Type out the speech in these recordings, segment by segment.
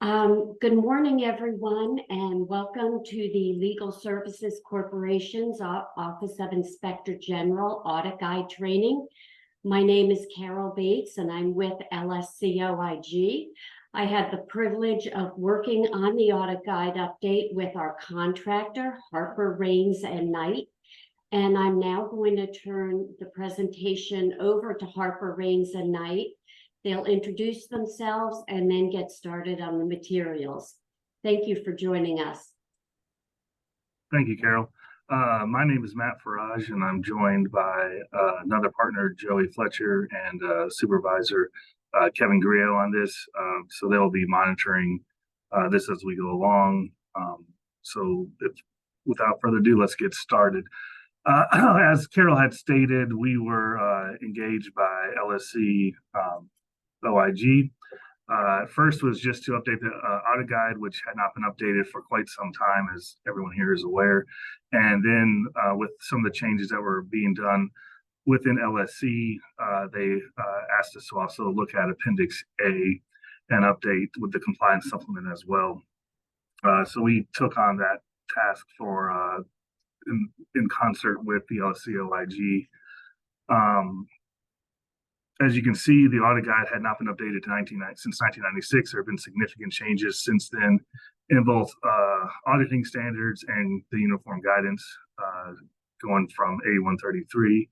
Good morning, everyone, and welcome to the Legal Services Corporation's Office of Inspector General Audit Guide Training. My name is Carol Bates, and I'm with LSC OIG. I had the privilege of working on the Audit Guide update with our contractor, Harper, Raines and Knight. And I'm now going to turn the presentation over to Harper, Raines and Knight. They'll introduce themselves and then get started on the materials. Thank you for joining us. Thank you, Carol. My name is Matt Farage, and I'm joined by another partner, Joey Fletcher, and supervisor, Kevin Griot, on this. So they'll be monitoring this as we go along. Without further ado, let's get started. As Carol had stated, we were engaged by LSC OIG. First was just to update the audit guide, which had not been updated for quite some time, as everyone here is aware. And then with some of the changes that were being done within LSC, they asked us to also look at Appendix A and update with the compliance supplement as well. So we took on that task for in concert with the LSC OIG. As you can see, the audit guide had not been updated since 1996. There have been significant changes since then in both auditing standards and the uniform guidance, going from A133.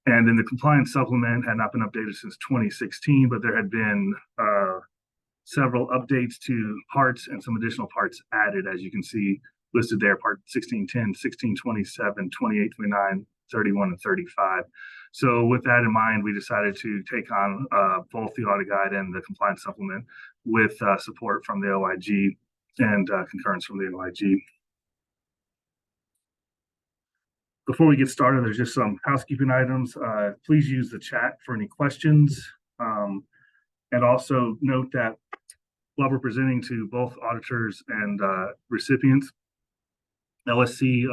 And then the compliance supplement had not been updated since 2016, but there had been several updates to parts and some additional parts added, as you can see listed there, part 1610, 1627, 28, 29, 31, and 35. So with that in mind, we decided to take on both the audit guide and the compliance supplement with support from the OIG and concurrence from the OIG. Before we get started, there's just some housekeeping items. Please use the chat for any questions. And also note that while we're presenting to both auditors and recipients, LSC,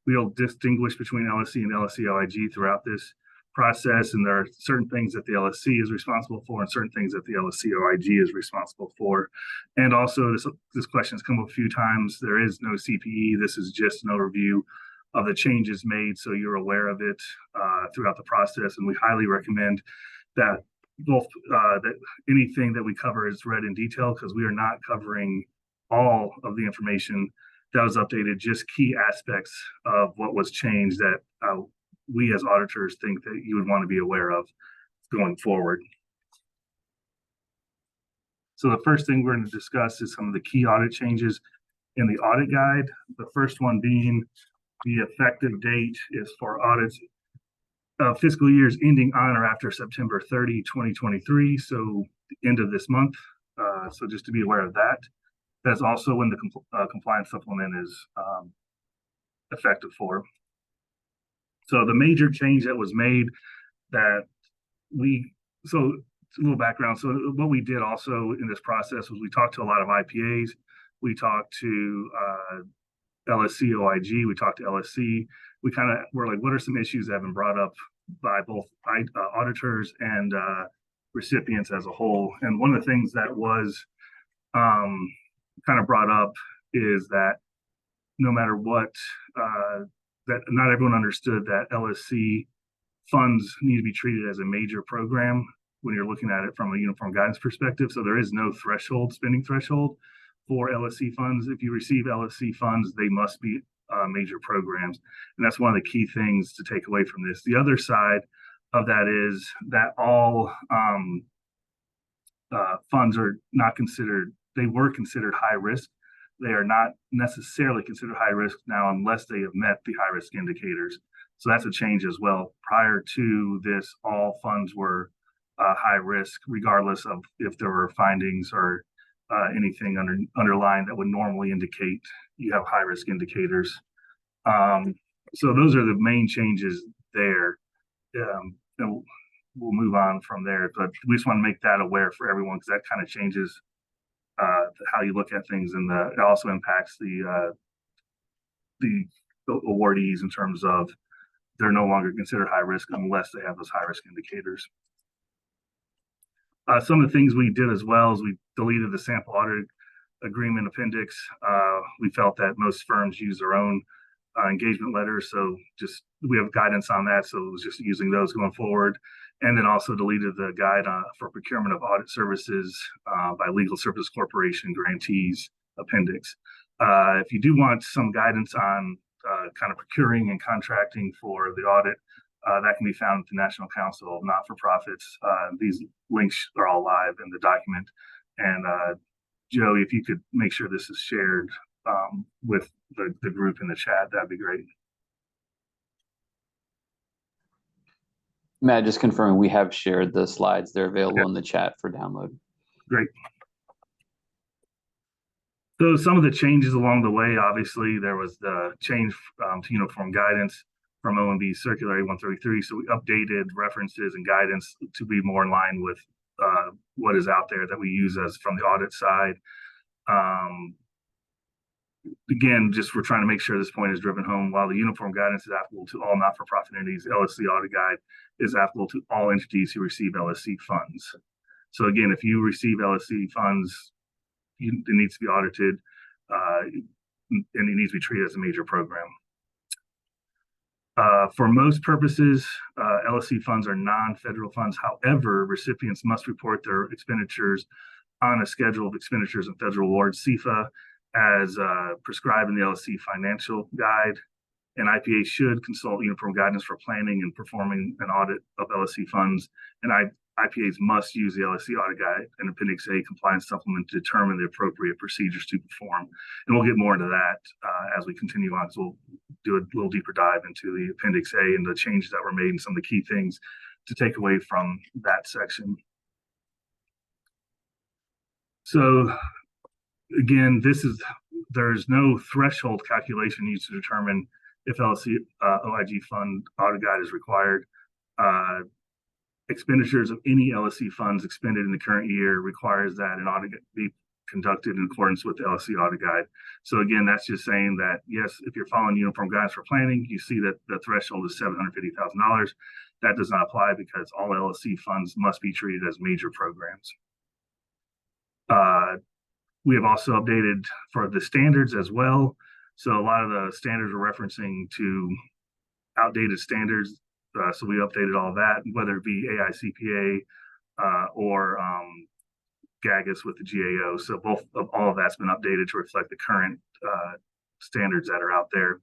we'll distinguish between LSC and LSC OIG throughout this process, and there are certain things that the LSC is responsible for and certain things that the LSC OIG is responsible for. And also, this question has come up a few times. There is no CPE. This is just an overview of the changes made, so you're aware of it throughout the process. And we highly recommend that that anything that we cover is read in detail, because we are not covering all of the information that was updated, just key aspects of what was changed that we as auditors think that you would want to be aware of going forward. So the first thing we're going to discuss is some of the key audit changes in the audit guide. The first one being the effective date is for audits of fiscal years ending on or after September 30, 2023, so the end of this month. So just to be aware of that. That's also when the compliance supplement is effective for. So the major change that was made so a little background. So what we did also in this process was we talked to a lot of IPAs. We talked to LSC OIG. We talked to LSC. We kind of were like, what are some issues that have been brought up by both auditors and recipients as a whole? And one of the things that was kind of brought up is that no matter what, that not everyone understood that LSC funds need to be treated as a major program when you're looking at it from a uniform guidance perspective. So there is no spending threshold for LSC funds. If you receive LSC funds, they must be major programs. And that's one of the key things to take away from this. The other side of that is that all funds are not considered. They were considered high risk. They are not necessarily considered high risk now unless they have met the high risk indicators. So that's a change as well. Prior to this, all funds were high risk, regardless of if there were findings or anything underlying that would normally indicate you have high risk indicators. So those are the main changes there. And we'll move on from there, but we just want to make that aware for everyone, because that kind of changes how you look at things, and it also impacts the awardees in terms of they're no longer considered high risk unless they have those high risk indicators. Some of the things we did as well is we deleted the sample audit agreement appendix. We felt that most firms use their own engagement letters, so just we have guidance on that, so it was just using those going forward. And then also deleted the guide for procurement of audit services by Legal Services Corporation grantees appendix. If you do want some guidance on kind of procuring and contracting for the audit, that can be found at the National Council of Not-for-Profits. These links are all live in the document. And Joe, if you could make sure this is shared with the group in the chat, that'd be great. Matt, just confirming, we have shared the slides. They're available in the chat for download. Great. So some of the changes along the way, obviously, there was the change to uniform guidance from OMB Circular A133. So we updated references and guidance to be more in line with what is out there that we use as from the audit side. Again, just we're trying to make sure this point is driven home. While the uniform guidance is applicable to all not-for-profit entities, LSC Audit Guide is applicable to all entities who receive LSC funds. So again, if you receive LSC funds, it needs to be audited, and it needs to be treated as a major program. For most purposes, LSC funds are non-federal funds. However, recipients must report their expenditures on a schedule of expenditures and federal awards, CFA, as prescribed in the LSC Financial Guide. And IPA should consult uniform guidance for planning and performing an audit of LSC funds. And IPAs must use the LSC Audit Guide and Appendix A compliance supplement to determine the appropriate procedures to perform. And we'll get more into that as we continue on. So we'll do a little deeper dive into the Appendix A and the changes that were made and some of the key things to take away from that section. So again, there's no threshold calculation used to determine if LSC OIG fund audit guide is required. Expenditures of any LSC funds expended in the current year requires that an audit be conducted in accordance with the LSC Audit Guide. So again, that's just saying that, yes, if you're following uniform guidance for planning, you see that the threshold is $750,000. That does not apply because all LSC funds must be treated as major programs. We have also updated for the standards as well. So a lot of the standards we're referencing to outdated standards. So we updated all that, whether it be AICPA or GAGAS with the GAO. So all of that's been updated to reflect the current standards that are out there.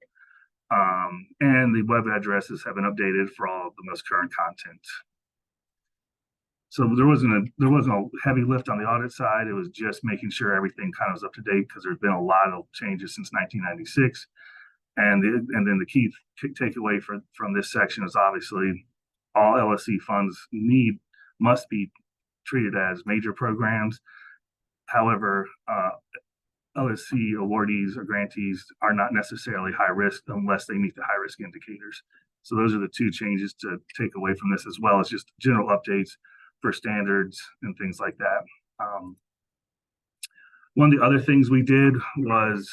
And the web addresses have been updated for all of the most current content. So there wasn't a heavy lift on the audit side. It was just making sure everything kind of was up to date because there's been a lot of changes since 1996. And then the key takeaway from this section is obviously all LSC funds must be treated as major programs. However, LSC awardees or grantees are not necessarily high risk unless they meet the high risk indicators. So those are the two changes to take away from this, as well as just general updates for standards and things like that. One of the other things we did was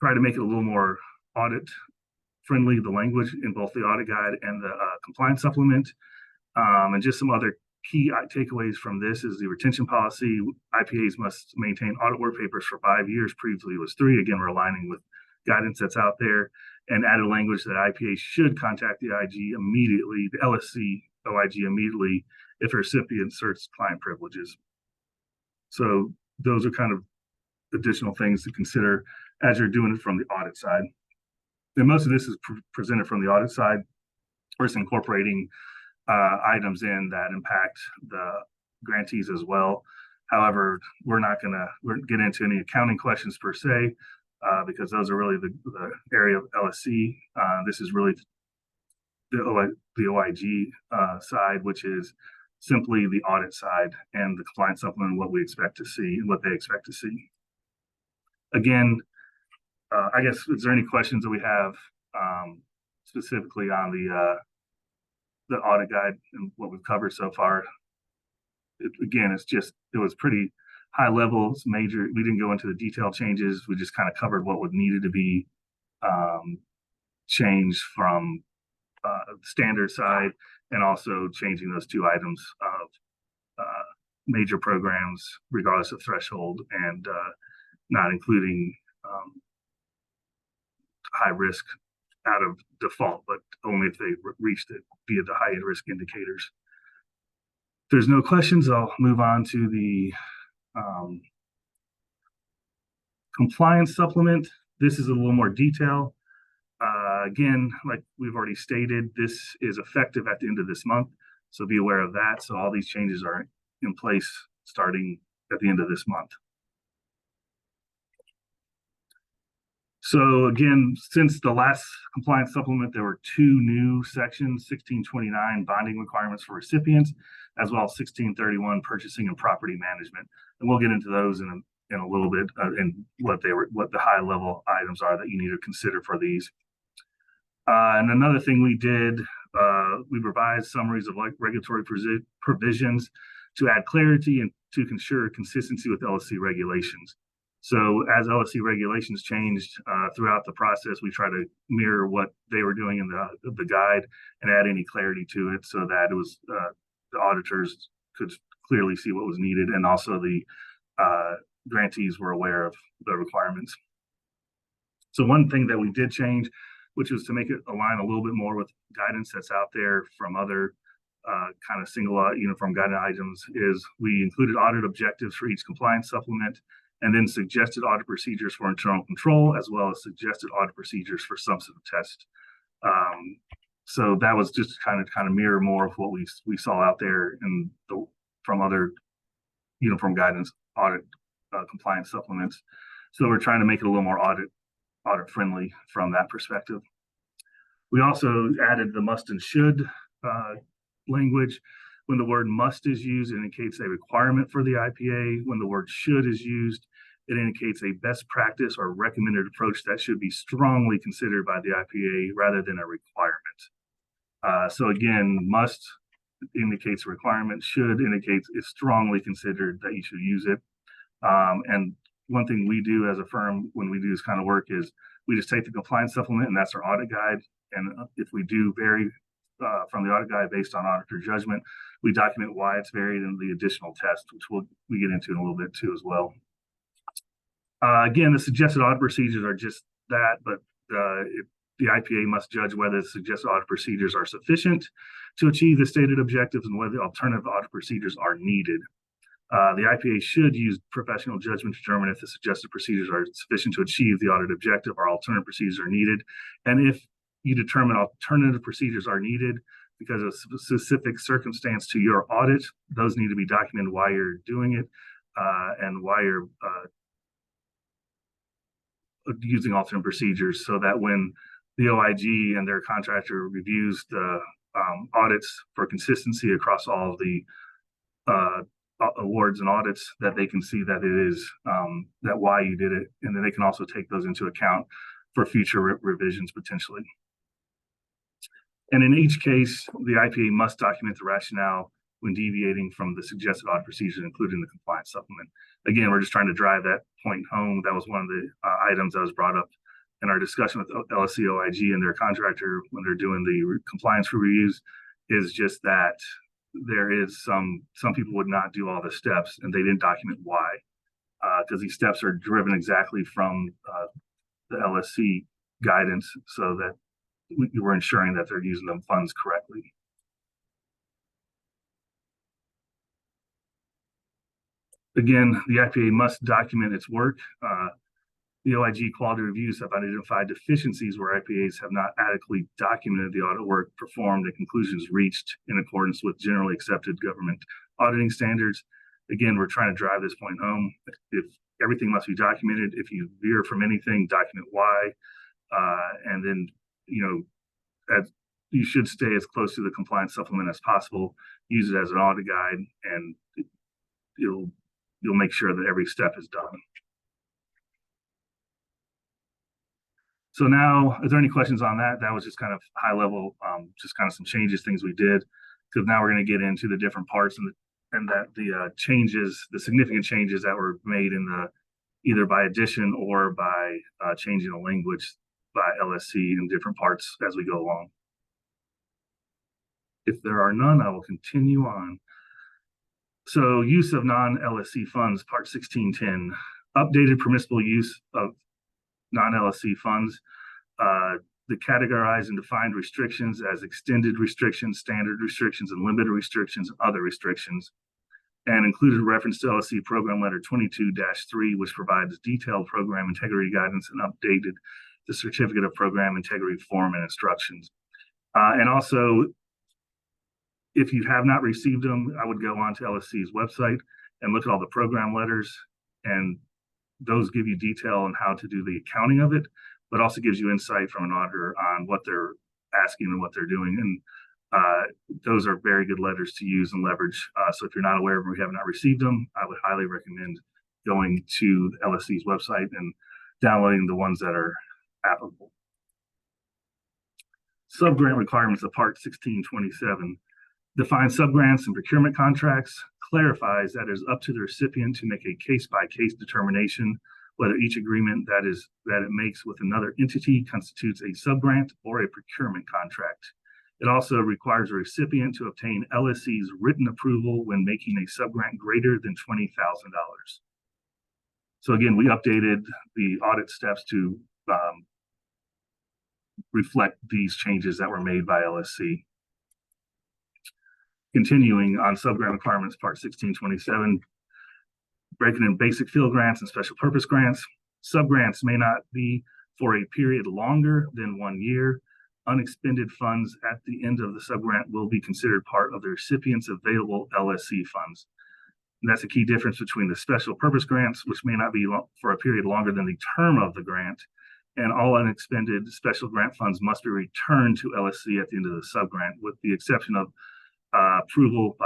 try to make it a little more audit friendly, the language in both the audit guide and the compliance supplement. And just some other key takeaways from this is the retention policy. IPAs must maintain audit work papers for 5 years. Previously it was 3. Again, we're aligning with guidance that's out there, and added language that IPA should contact the IG immediately, the LSC OIG immediately, if a recipient asserts client privileges. So those are kind of additional things to consider as you're doing it from the audit side. And most of this is presented from the audit side. We're just incorporating items in that impact the grantees as well. However, we're not going to get into any accounting questions per se, because those are really the area of LSC. This is really the OIG side, which is simply the audit side and the compliance supplement, what we expect to see and what they expect to see. Again, I guess, is there any questions that we have specifically on the audit guide and what we've covered so far? Again, it was pretty high level. It's major. We didn't go into the detailed changes. We just kind of covered what would needed to be changed from the standard side. and also changing those two items of major programs regardless of threshold, and not including high risk out of default, but only if they reached it via the high risk indicators. If there's no questions, I'll move on to the compliance supplement. This is a little more detail. Again, like we've already stated, this is effective at the end of this month, so be aware of that. So all these changes are in place starting at the end of this month. So again, since the last compliance supplement, there were two new sections: 1629 bonding requirements for recipients, as well as 1631 purchasing and property management. And we'll get into those in a little bit, and what the high level items are that you need to consider for these. And another thing we did, we revised summaries of regulatory provisions to add clarity and to ensure consistency with LSC regulations. So as LSC regulations changed throughout the process, we try to mirror what they were doing in the guide and add any clarity to it, so that it was the auditors could clearly see what was needed, and also the grantees were aware of the requirements. So one thing that we did change, which was to make it align a little bit more with guidance that's out there from other kind of single uniform guidance items, is we included audit objectives for each compliance supplement, and then suggested audit procedures for internal control, as well as suggested audit procedures for substantive tests. So that was just kind of mirror more of what we saw out there from other uniform guidance audit compliance supplements. So we're trying to make it a little more audit friendly from that perspective. We also added the must and should language. When the word must is used, it indicates a requirement for the IPA. When the word should is used, it indicates a best practice or recommended approach that should be strongly considered by the IPA rather than a requirement. So again, must indicates a requirement, should indicates it's strongly considered that you should use it. And one thing we do as a firm when we do this kind of work is we just take the compliance supplement, and that's our audit guide. And if we do vary from the audit guide based on auditor judgment, we document why it's varied in the additional test, which we get into in a little bit too as well. Again, the suggested audit procedures are just that, but the IPA must judge whether the suggested audit procedures are sufficient to achieve the stated objectives and whether alternative audit procedures are needed. The IPA should use professional judgment to determine if the suggested procedures are sufficient to achieve the audit objective or alternative procedures are needed. And if you determine alternative procedures are needed because of specific circumstance to your audit, those need to be documented why you're doing it and why you're using alternate procedures, so that when the OIG and their contractor reviews the audits for consistency across all of the awards and audits, that they can see that it is that why you did it, and then they can also take those into account for future revisions potentially. And in each case, the IPA must document the rationale when deviating from the suggested audit procedures, including the compliance supplement. Again, we're just trying to drive that point home. That was one of the items that was brought up in our discussion with LSC OIG and their contractor when they're doing the compliance reviews, is just that there is some people would not do all the steps, and they didn't document why, because these steps are driven exactly from the LSC guidance, so that we're ensuring that they're using the funds correctly. Again, the IPA must document its work. The OIG quality reviews have identified deficiencies where IPAs have not adequately documented the audit work performed and conclusions reached in accordance with generally accepted government auditing standards. Again, we're trying to drive this point home. If everything must be documented, if you veer from anything, document why, and then, you should stay as close to the compliance supplement as possible. Use it as an audit guide, and you'll make sure that every step is done. So now, is there any questions on that? That was just kind of high level, just kind of some changes, things we did, because now we're going to get into the different parts and the changes, the significant changes that were made in the either by addition or by changing the language by LSC in different parts as we go along. If there are none, I will continue on. So use of non-LSC funds, Part 1610, updated permissible use of non-LSC funds. The categorized and defined restrictions as extended restrictions, standard restrictions, and limited restrictions, and other restrictions, and included reference to LSC Program Letter 22-3, which provides detailed program integrity guidance and updated the Certificate of Program Integrity form and instructions. And also, if you have not received them, I would go on to LSC's website and look at all the program letters, and those give you detail on how to do the accounting of it, but also gives you insight from an auditor on what they're asking and what they're doing. And those are very good letters to use and leverage. So if you're not aware of them or you have not received them, I would highly recommend going to the LSC's website and downloading the ones that are applicable. Subgrant requirements of Part 1627 defines subgrants and procurement contracts, clarifies that it is up to the recipient to make a case-by-case determination whether each agreement that it makes with another entity constitutes a subgrant or a procurement contract. It also requires a recipient to obtain LSC's written approval when making a subgrant greater than $20,000. So again, we updated the audit steps to reflect these changes that were made by LSC. Continuing on subgrant requirements, Part 1627, breaking in basic field grants and special purpose grants. Subgrants may not be for a period longer than 1 year. Unexpended funds at the end of the subgrant will be considered part of the recipient's available LSC funds. And that's a key difference between the special purpose grants, which may not be for a period longer than the term of the grant, and all unexpended special grant funds must be returned to LSC at the end of the subgrant, with the exception of approval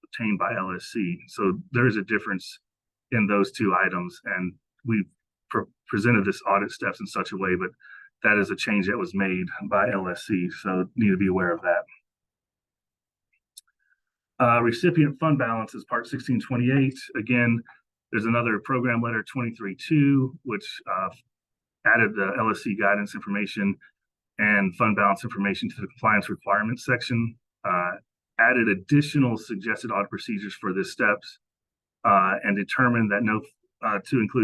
obtained by LSC. So there is a difference in those two items, and we presented this audit steps in such a way, but that is a change that was made by LSC, so need to be aware of that. Recipient fund balance is Part 1628. Again, there's another program letter 23-2, which added the LSC guidance information and fund balance information to the compliance requirements section, added additional suggested audit procedures for the steps, and determined that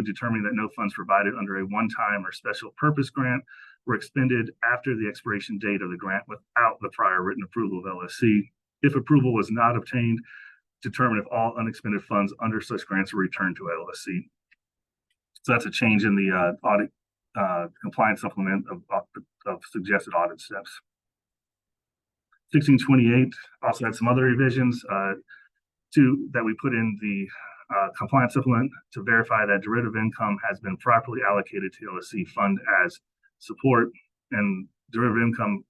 determining that no funds provided under a one-time or special purpose grant were expended after the expiration date of the grant without the prior written approval of LSC. If approval was not obtained, determine if all unexpended funds under such grants were returned to LSC. So that's a change in the audit compliance supplement of suggested audit steps. 1628 also had some other revisions that we put in the compliance supplement to verify that derivative income has been properly allocated to LSC fund as support. And derivative income,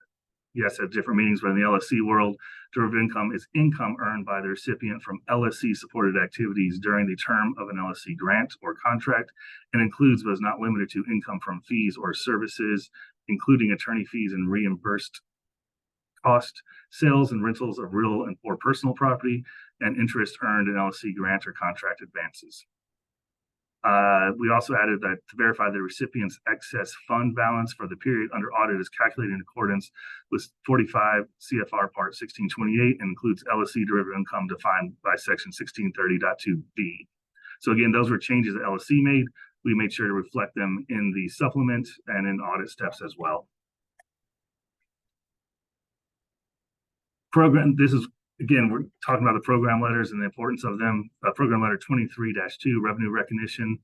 yes, has different meanings, but in the LSC world, derivative income is income earned by the recipient from LSC supported activities during the term of an LSC grant or contract, and includes but is not limited to income from fees or services, including attorney fees and reimbursed cost, sales and rentals of real and or personal property, and interest earned in LSC grant or contract advances. We also added that to verify the recipient's excess fund balance for the period under audit is calculated in accordance with 45 CFR Part 1628 and includes LSC derivative income defined by Section 1630.2b. So again, those were changes that LSC made. We made sure to reflect them in the supplement and in audit steps as well. Program, this is, again, we're talking about the program letters and the importance of them. Program letter 23-2, revenue recognition.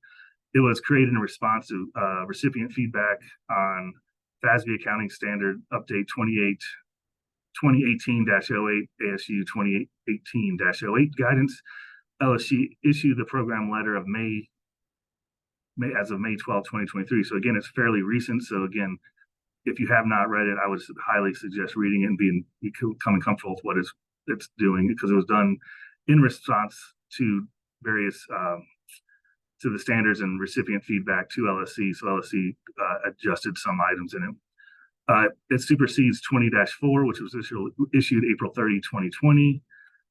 It was created in response to recipient feedback on FASB accounting standard update 2018-08 ASU 2018-08 guidance. LSC issued the program letter of May as of May 12, 2023. So again, it's fairly recent. So again, if you have not read it, I would highly suggest reading it and becoming comfortable with what it's doing, because it was done in response to various to the standards and recipient feedback to LSC. So LSC adjusted some items in it. It supersedes 20-4, which was issued April 30, 2020.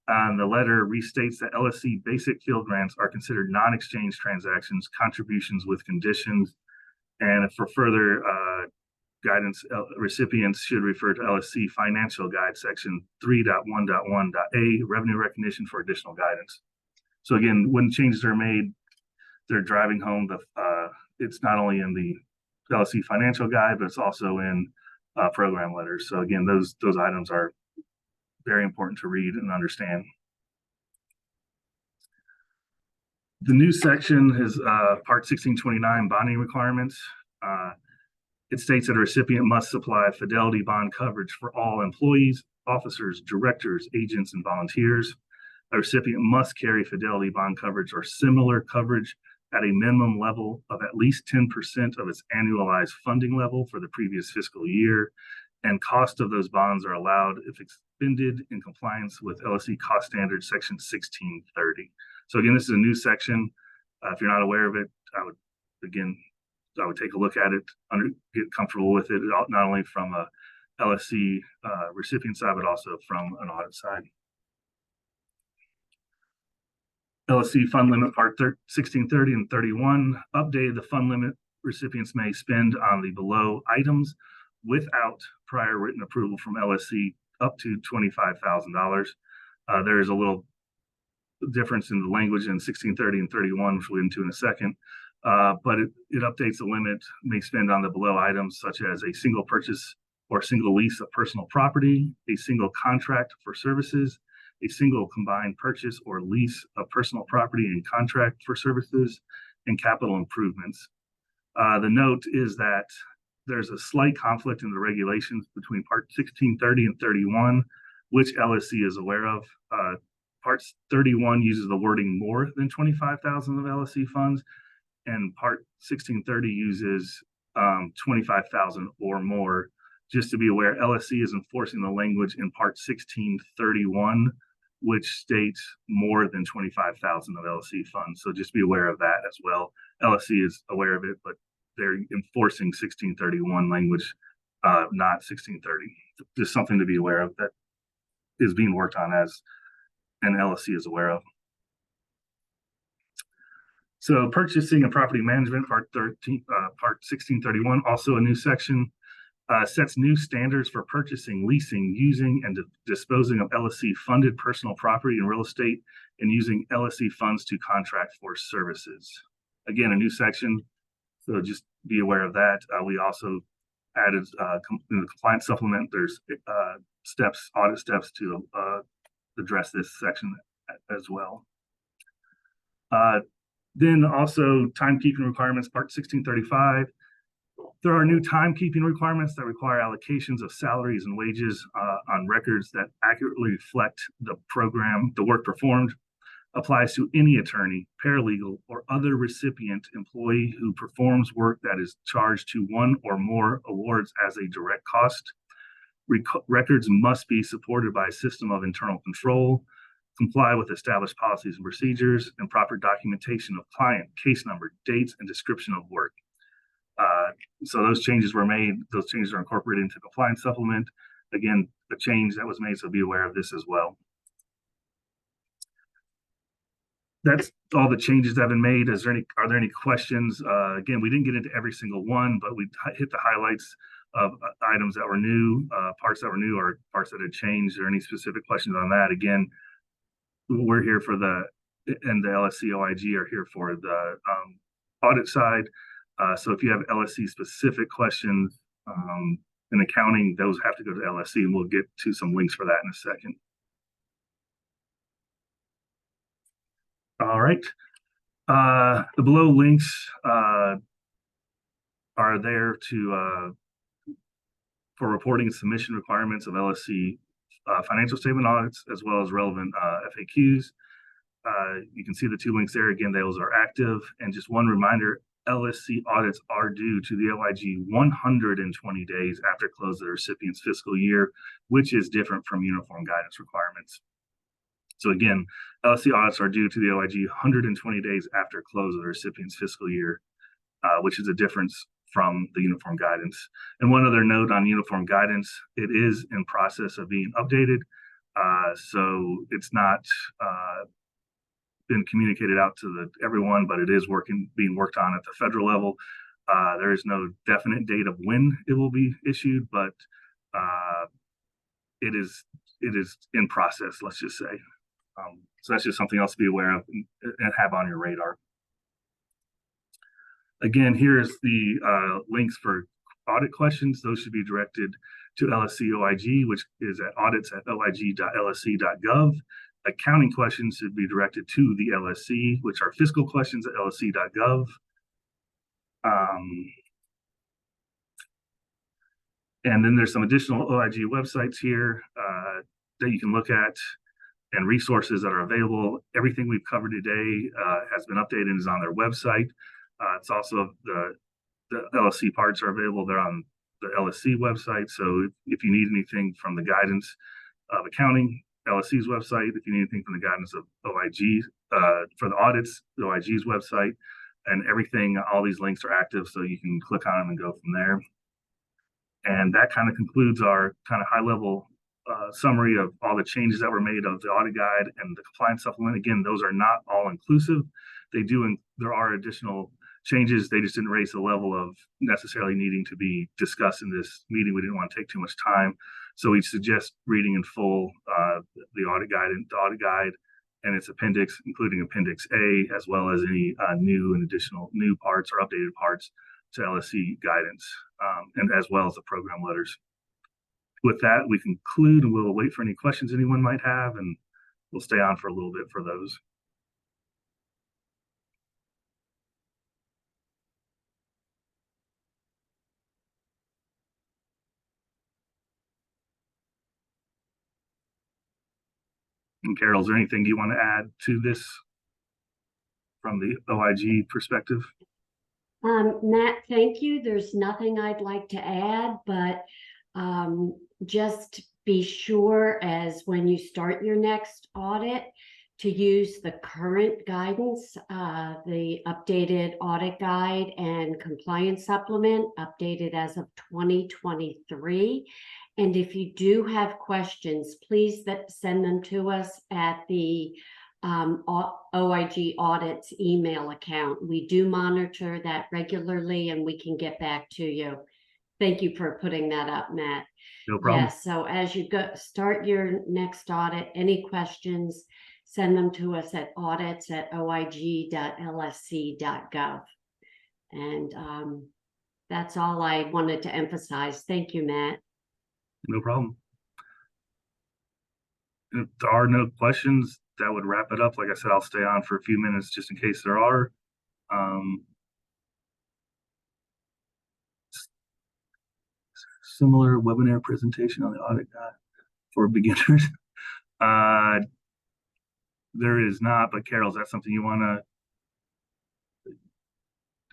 The letter restates that LSC basic field grants are considered non-exchange transactions, contributions with conditions. And for further guidance recipients should refer to LSC Financial Guide, section 3.1.1.a, revenue recognition for additional guidance. So again, when changes are made, they're driving home it's not only in the LSC Financial Guide, but it's also in program letters. So again, those items are very important to read and understand. The new section is Part 1629, bonding requirements. It states that a recipient must supply fidelity bond coverage for all employees, officers, directors, agents, and volunteers. A recipient must carry fidelity bond coverage or similar coverage at a minimum level of at least 10% of its annualized funding level for the previous fiscal year, and cost of those bonds are allowed if expended in compliance with LSC Cost Standards Section 1630. So again, this is a new section. If you're not aware of it, I would take a look at it, get comfortable with it, not only from a LSC recipient side, but also from an audit side. LSC Fund Limit Part 1630 and 31 updated the fund limit recipients may spend on the below items without prior written approval from LSC up to $25,000. There is a little difference in the language in 1630 and 31, which we'll get into in a second. But it updates the limit may spend on the below items, such as a single purchase or single lease of personal property, a single contract for services, a single combined purchase or lease of personal property and contract for services, and capital improvements. The note is that there's a slight conflict in the regulations between Part 1630 and 31, which LSC is aware of. Part 31 uses the wording more than 25,000 of LSC funds, and Part 1630 uses 25,000 or more. Just to be aware, LSC is enforcing the language in Part 1631, which states more than 25,000 of LSC funds. So just be aware of that as well. LSC is aware of it, but they're enforcing 1631 language, not 1630. Just something to be aware of that is being worked on as an LSC is aware of. So purchasing and property management, Part 1631, also a new section, sets new standards for purchasing, leasing, using, and disposing of LSC funded personal property and real estate, and using LSC funds to contract for services. Again, a new section, so just be aware of that. We also added in the compliance supplement, there's audit steps to address this section as well. Then also timekeeping requirements, Part 1635. There are new timekeeping requirements that require allocations of salaries and wages on records that accurately reflect the work performed. Applies to any attorney, paralegal, or other recipient employee who performs work that is charged to one or more awards as a direct cost. Records must be supported by a system of internal control, comply with established policies and procedures, and proper documentation of client, case number, dates, and description of work. So those changes were made. Those changes are incorporated into compliance supplement. Again, a change that was made, so be aware of this as well. That's all the changes that have been made. Are there any questions? Again, we didn't get into every single one, but we hit the highlights of items that were new, parts that were new, or parts that had changed. Are there any specific questions on that? Again, we're here for and the LSC OIG are here for the audit side. So if you have LSC specific questions in accounting, those have to go to LSC, and we'll get to some links for that in a second. All right. The below links are there for reporting and submission requirements of LSC financial statement audits, as well as relevant FAQs. You can see the two links there. Again, those are active. And just one reminder, LSC audits are due to the OIG 120 days after close of the recipient's fiscal year, which is different from uniform guidance requirements. So again, LSC audits are due to the OIG 120 days after close of the recipient's fiscal year, which is a difference from the uniform guidance. And one other note on uniform guidance, it is in process of being updated. So it's not been communicated out to everyone, but it is being worked on at the federal level. There is no definite date of when it will be issued, but it is in process, let's just say. So that's just something else to be aware of and have on your radar. Again, here's the links for audit questions. Those should be directed to LSC OIG, which is at audits@oig.lsc.gov. Accounting questions should be directed to the LSC, which are fiscal questions at lsc.gov. And then there's some additional OIG websites here that you can look at and resources that are available. Everything we've covered today has been updated and is on their website. It's also the LSC parts are available. They're on the LSC website. So if you need anything from the guidance of accounting, LSC's website. If you need anything from the guidance of OIG for the audits, the OIG's website, and everything, all these links are active, so you can click on them and go from there. And that kind of concludes our kind of high-level summary of all the changes that were made of the audit guide and the compliance supplement. Again, those are not all inclusive. There are additional changes. They just didn't raise the level of necessarily needing to be discussed in this meeting. We didn't want to take too much time. So we suggest reading in full the audit guide and its appendix, including Appendix A, as well as any new and additional new parts or updated parts to LSC guidance, and as well as the program letters. With that, we conclude, and we'll wait for any questions anyone might have, and we'll stay on for a little bit for those. And Carol, is there anything you want to add to this from the OIG perspective? Matt, thank you. There's nothing I'd like to add, but just be sure as when you start your next audit to use the current guidance, the updated audit guide and compliance supplement, updated as of 2023. And if you do have questions, please send them to us at the OIG Audit's email account. We do monitor that regularly, and we can get back to you. Thank you for putting that up, Matt. No problem. Yes, so as you start your next audit, any questions, send them to us at audits@oig.lsc.gov. And that's all I wanted to emphasize. Thank you, Matt. No problem. If there are no questions, that would wrap it up. Like I said, I'll stay on for a few minutes just in case there are. Similar webinar presentation on the audit guide for beginners. There is not, but Carol, is that something you want to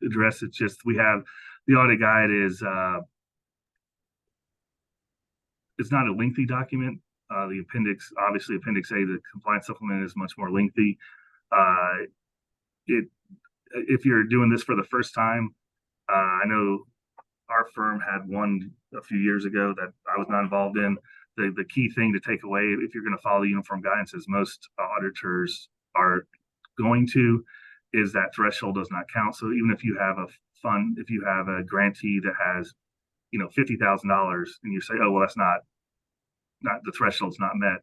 address? It's just we have the audit guide is it's not a lengthy document. The appendix, obviously Appendix A, the compliance supplement, is much more lengthy. If you're doing this for the first time, I know our firm had one a few years ago that I was not involved in. The key thing to take away, if you're going to follow the uniform guidance, as most auditors are going to, is that threshold does not count. So even if you have a fund, if you have a grantee that has, $50,000, and you say, oh, well, that's not the threshold's not met,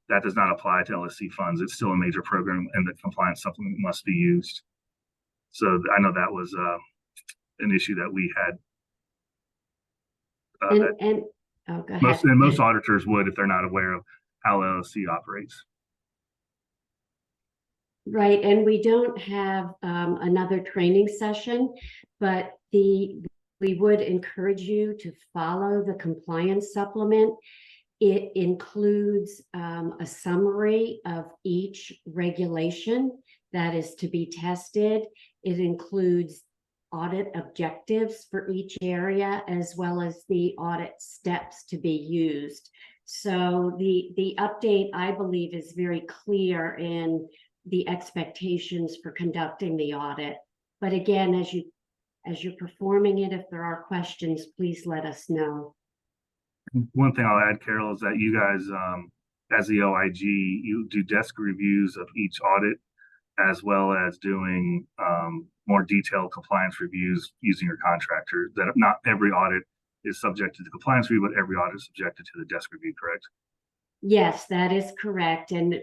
that does not apply to LSC funds. It's still a major program, and the compliance supplement must be used. So I know that was an issue that we had. Most auditors would if they're not aware of how LSC operates. Right, and we don't have another training session, but we would encourage you to follow the compliance supplement. It includes a summary of each regulation that is to be tested. It includes audit objectives for each area, as well as the audit steps to be used. So the update, I believe, is very clear in the expectations for conducting the audit. But again, as you're performing it, if there are questions, please let us know. One thing I'll add, Carol, is that you guys, as the OIG, you do desk reviews of each audit, as well as doing more detailed compliance reviews using your contractor. That not every audit is subjected to compliance review, but every audit is subjected to the desk review, correct? Yes, that is correct. And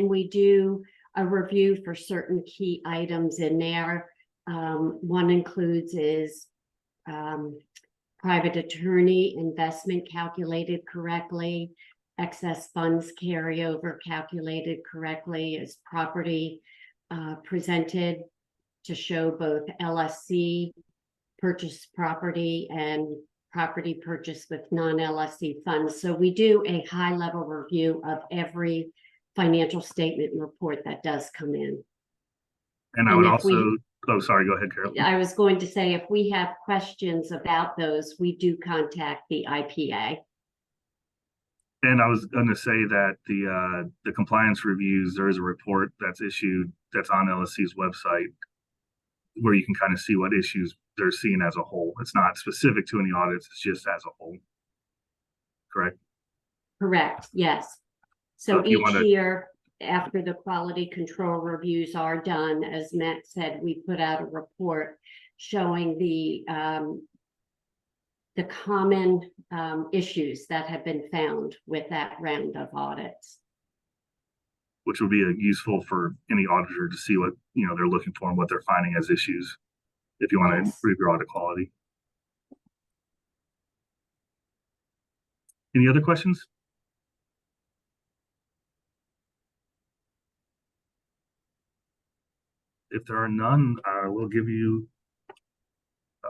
we do a review for certain key items in there. One includes is private attorney investment calculated correctly, excess funds carryover calculated correctly, is property presented to show both LSC purchase property and property purchased with non-LSC funds. So we do a high-level review of every financial statement report that does come in. And I And would if also, oh, sorry, go ahead, Carol. I was going to say, if we have questions about those, we do contact the IPA. And I was going to say that the compliance reviews, there is a report that's issued that's on LSC's website where you can kind of see what issues they're seeing as a whole. It's not specific to any audits, it's just as a whole. Correct? Correct, yes. So So if you each wanna- year, after the quality control reviews are done, as Matt said, we put out a report showing the common issues that have been found with that round of audits. Which would be useful for any auditor to see what they're looking for and what they're finding as issues if you want to Yes. improve your audit quality. Any other questions? If there are none, we'll give you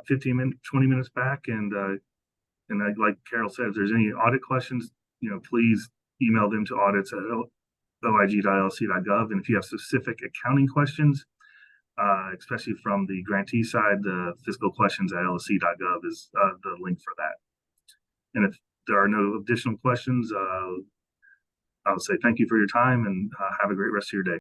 15 minutes, 20 minutes back. And like Carol said, if there's any audit questions, please email them to audits@oig.lc.gov. And if you have specific accounting questions, especially from the grantee side, the fiscal questions at lsc.gov is the link for that. And if there are no additional questions, I would say thank you for your time and have a great rest of your day.